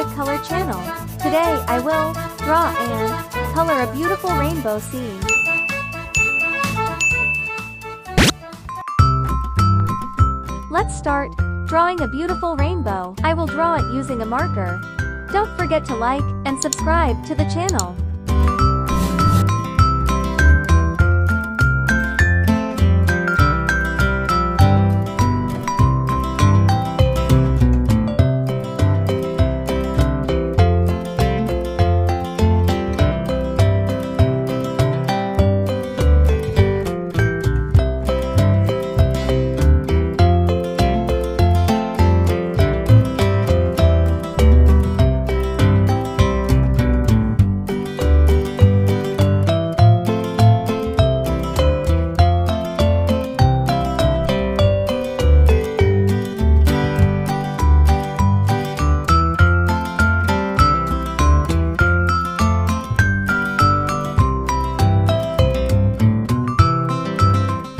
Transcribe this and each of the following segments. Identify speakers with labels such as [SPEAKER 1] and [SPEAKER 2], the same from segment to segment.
[SPEAKER 1] Bright Color channel. Today I will draw and color a beautiful rainbow scene. Let's start drawing a beautiful rainbow. I will draw it using a marker. Don't forget to like and subscribe to the channel.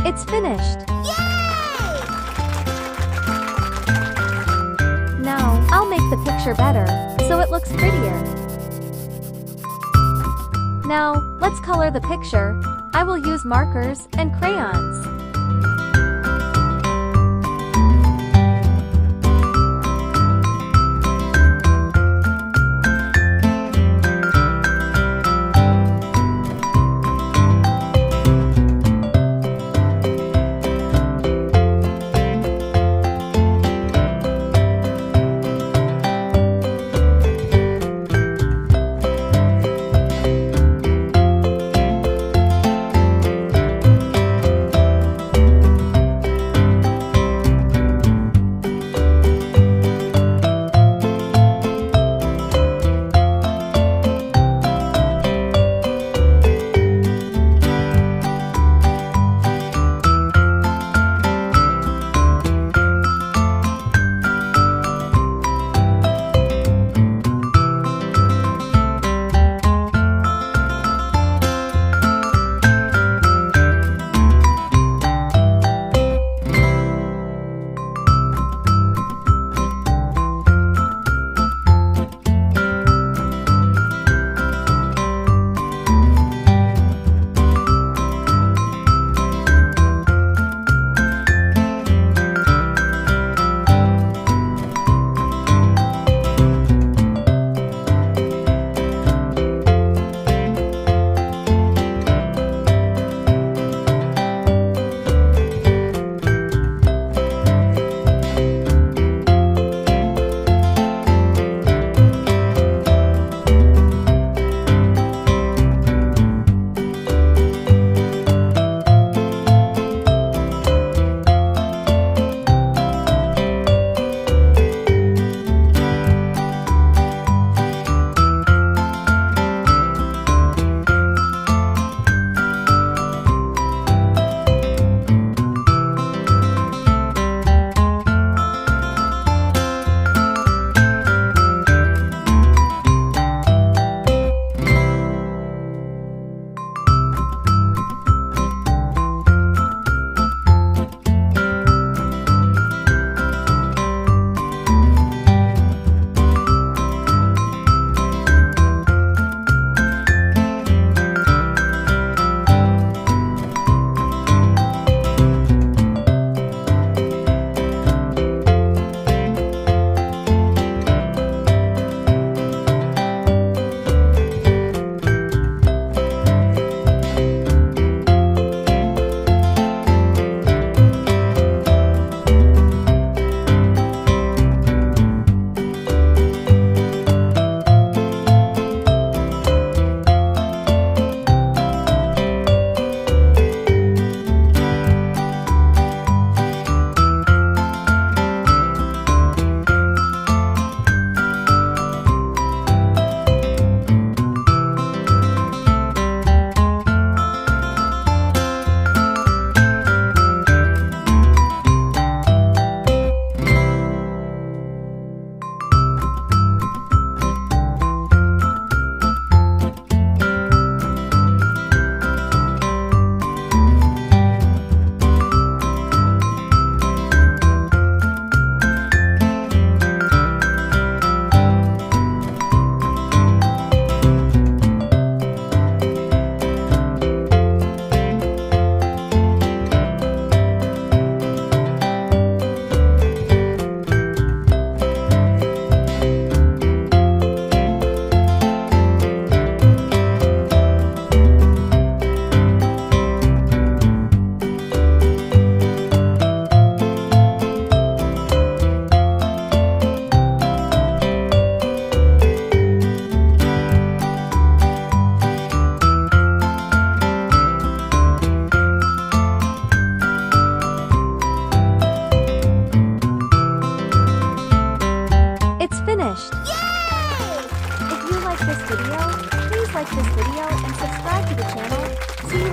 [SPEAKER 1] It's finished!
[SPEAKER 2] Yay!
[SPEAKER 1] Now, I'll make the picture better, so it looks prettier. Now, let's color the picture. I will use markers and crayons.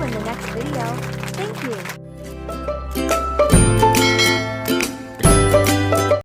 [SPEAKER 1] in the next video. Thank you.